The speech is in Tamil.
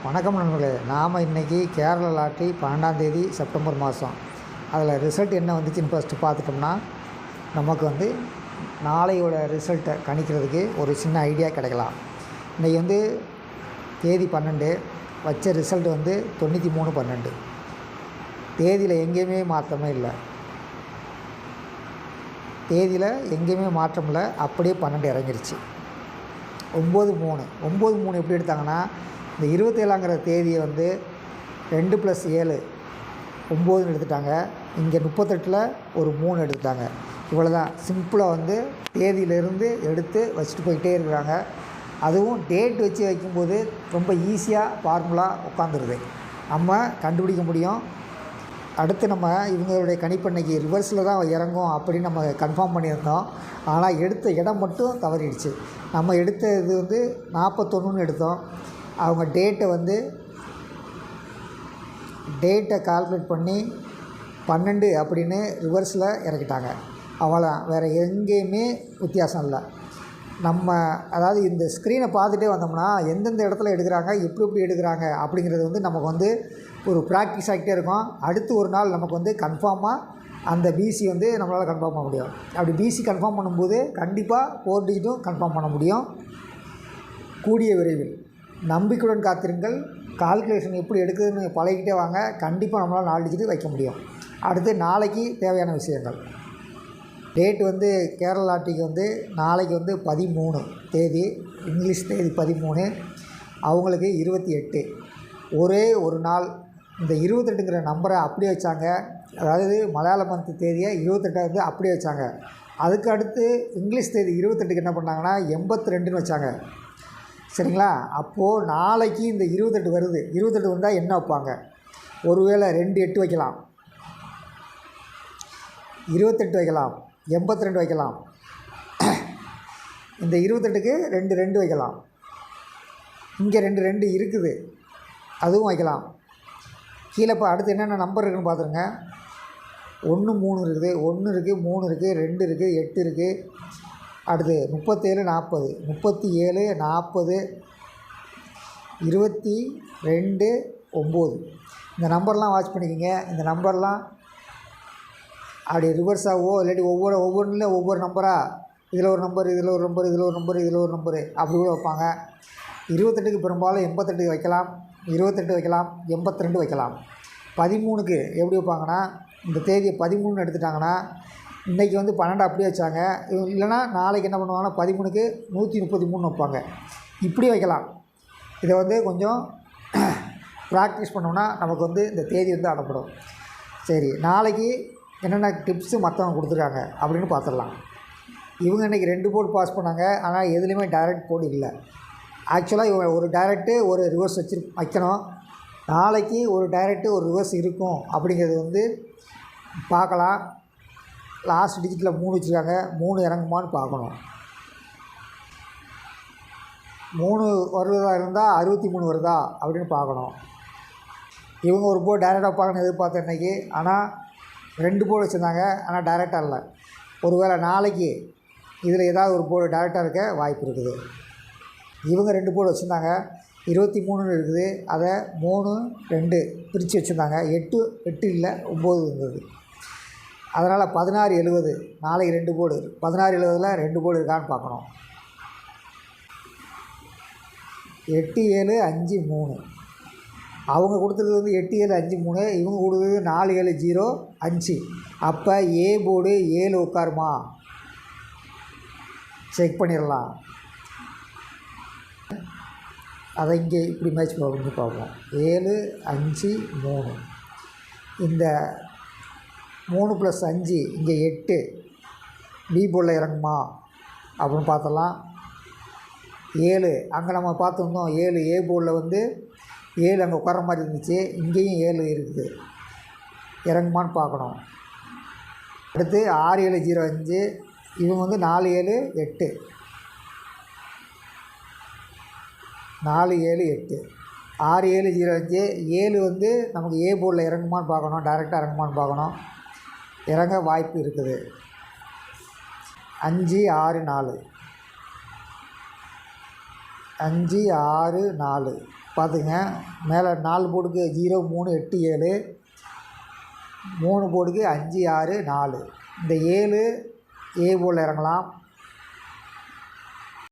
வணக்கம் நண்பர்களே. நாம் இன்றைக்கி கேரளா லாட்ரி 12ஆம் தேதி செப்டம்பர் மாதம் அதில் ரிசல்ட் என்ன வந்துச்சுன்னு ஃபஸ்ட்டு பார்த்துட்டோம்னா நமக்கு நாளையோட ரிசல்ட்டை கணிக்கிறதுக்கு ஒரு சின்ன ஐடியா கிடைக்கலாம். இன்றைக்கி தேதி 12 வச்ச ரிசல்ட் 93/12. தேதியில் எங்கேயுமே மாற்றமே இல்லை. தேதியில் எங்கேயுமே மாற்றம் இல்லை. அப்படியே 12 இறங்கிருச்சு. 9/3 எப்படி எடுத்தாங்கன்னா, இந்த 27ங்கிற தேதியை 2 + 7 9ன்னு எடுத்துட்டாங்க. இங்கே 38ல் ஒரு 3 எடுத்துட்டாங்க. இவ்வளோ தான் சிம்பிளாக தேதியிலேருந்து எடுத்து வச்சுட்டு போயிட்டே இருக்கிறாங்க. அதுவும் டேட் வச்சு வைக்கும்போது ரொம்ப ஈஸியாக ஃபார்முலா உட்காந்துருது, நம்ம கண்டுபிடிக்க முடியும். அடுத்து நம்ம இவங்களுடைய கணிப்பண்ணைக்கு ரிவர்ஸில் தான் இறங்கும் அப்படின்னு நம்ம கன்ஃபார்ம் பண்ணியிருந்தோம். ஆனால் எடுத்த இடம் மட்டும் தவறிடுச்சு. நம்ம எடுத்த இது 41ன்னு எடுத்தோம். அவங்க டேட்டை கால்குலேட் பண்ணி 12 அப்படின்னு ரிவர்ஸில் இறக்கிட்டாங்க. அவ்வளோதான், வேறு எங்கேயுமே வித்தியாசம் இல்லை. நம்ம அதாவது இந்த ஸ்க்ரீனை பார்த்துட்டே வந்தோம்னா எந்தெந்த இடத்துல எடுக்கிறாங்க, எப்படி எடுக்கிறாங்க அப்படிங்கிறது நமக்கு ஒரு ப்ராக்டிஸ் ஆகிட்டே இருக்கும். அடுத்து ஒரு நாள் நமக்கு கன்ஃபார்மாக அந்த பிசி நம்மளால் கன்ஃபார்ம் பண்ண முடியும். அப்படி பிசி கன்ஃபார்ம் பண்ணும்போது கண்டிப்பாக 4 டிஜிட்டும் கன்ஃபார்ம் பண்ண முடியும். கூடிய விரைவில் நம்பிக்கையுடன் காத்திருங்கள். கால்குலேஷன் எப்படி எடுக்குதுன்னு பழகிட்டே வாங்க. கண்டிப்பாக நம்மளால் 4 டிஜிட்டு வைக்க முடியும். அடுத்து நாளைக்கு தேவையான விஷயங்கள். டேட் கேரளா லாட்ரிக்கு நாளைக்கு 13 தேதி, இங்கிலீஷ் தேதி 13, அவங்களுக்கு 28. ஒரே ஒரு நாள் இந்த 28ங்கிற நம்பரை அப்படியே வச்சாங்க. அதாவது மலையாள மந்த் தேதியை 28 அப்படியே வச்சாங்க. அதுக்கு அடுத்து இங்கிலீஷ் தேதி 28க்கு என்ன பண்ணாங்கன்னா 82ன்னு வச்சாங்க. சரிங்களா? அப்போது நாளைக்கு இந்த 28 வருது. 28 வந்தால் என்ன வைப்பாங்க? ஒருவேளை 2 8 வைக்கலாம், 28 வைக்கலாம், 82 வைக்கலாம். இந்த 28க்கு 2 2 வைக்கலாம். இங்கே 2 2 இருக்குது, அதுவும் வைக்கலாம். கீழே இப்போ அடுத்து என்னென்ன நம்பர் இருக்குதுன்னு பார்த்துருங்க. 1 3 இருக்குது, 1 இருக்குது, 3 இருக்குது, 2 இருக்குது, 8 இருக்குது. அடுத்து 37 40, 37 40, 22 9. இந்த நம்பர்லாம் வாட்ச் பண்ணிக்கோங்க. இந்த நம்பர்லாம் அப்படி ரிவர்ஸாகவோ இல்லாட்டி ஒவ்வொன்றில் ஒவ்வொரு நம்பராக, இதில் ஒரு நம்பர், இதில் ஒரு நம்பர், இதில் ஒரு நம்பர், இதில் ஒரு நம்பரு அப்படி கூட வைப்பாங்க. 28க்கு பெரும்பாலும் 88 வைக்கலாம், 28 வைக்கலாம், 82 வைக்கலாம். 13க்கு எப்படி வைப்பாங்கன்னா, இந்த தேதியை 13ன்னு எடுத்துட்டாங்கன்னா இன்றைக்கி 12 அப்படியே வச்சாங்க. இல்லைனா நாளைக்கு என்ன பண்ணுவாங்கன்னா 13க்கு 133 வைப்பாங்க. இப்படி வைக்கலாம். இதை கொஞ்சம் ப்ராக்டிஸ் பண்ணோன்னா நமக்கு இந்த தேதி அடப்படும். சரி, நாளைக்கு என்னென்ன டிப்ஸு மற்றவங்க கொடுத்துருக்காங்க அப்படின்னு பார்த்துடலாம். இவங்க இன்றைக்கி 2 போர்டு பாஸ் பண்ணாங்க. ஆனால் எதுலேயுமே டைரக்ட் போர்டு இல்லை. ஆக்சுவலாக இவங்க ஒரு டைரக்ட்டு ஒரு ரிவர்ஸ் வைக்கணும். நாளைக்கு ஒரு டைரக்ட்டு ஒரு ரிவர்ஸ் இருக்கும் அப்படிங்கிறது பார்க்கலாம். லாஸ்ட் டிஜிட்டில் 3 வச்சுருக்காங்க. 3 இறங்குமான்னு பார்க்கணும். 3 வருவதா இருந்தால் 63 வருதா அப்படின்னு பார்க்கணும். இவங்க ஒரு போர்டு டைரெக்டாக வைப்பாங்கன்னு எதிர்பார்த்தேன் இன்றைக்கி. ஆனால் 2 போர்டு வச்சுருந்தாங்க. ஆனால் டைரெக்டாக இல்லை. ஒருவேளை நாளைக்கு இதில் ஏதாவது ஒரு போர்டு டைரெக்டாக இருக்க வாய்ப்பு இருக்குது. இவங்க 2 போர்டு வச்சுருந்தாங்க. 23 இருக்குது. அதை 3 2 பிரித்து வச்சுருந்தாங்க. 8 இல்லை, 9 இருந்தது. அதனால் 16 70. நாளைக்கு 2 போர்டு, 16 70ல் 2 போர்டு இருக்கான்னு பார்க்கணும். 8 7 5 3. அவங்க கொடுத்துருக்கிறது 8 7 5 3. இவங்க கொடுக்குறது 4 7 0 5. அப்போ ஏ போர்டு 7 உட்காருமா செக் பண்ணிடலாம். அதை இங்கே இப்படி மேட்ச் பண்ணி பார்ப்போம். 7 5 3. இந்த 3 + 5 இங்கே 8 பி போர்டில் இறங்குமா அப்படின்னு பார்த்தலாம். 7 அங்கே நம்ம பார்த்துருந்தோம். 7 ஏ போர்டில் 7 அங்கே உட்கார மாதிரி இருந்துச்சு. இங்கேயும் 7 இருக்குது, இறங்குமான்னு பார்க்கணும். அடுத்து 6 7 0 5. இவங்க 4 7 8, 4 7 8. 6 7 0 5. 7 நமக்கு ஏ போர்டில் இறங்குமான்னு பார்க்கணும், டைரெக்டாக இறங்குமான்னு பார்க்கணும். இறங்க வாய்ப்பு இருக்குது. 5 6 4. 5 6 4 பார்த்துங்க. மேலே 4 போர்டுக்கு 0 3 8 7, 3 போர்டுக்கு 5 6 4. இந்த 7 ஏ போர்டில் இறங்கலாம்,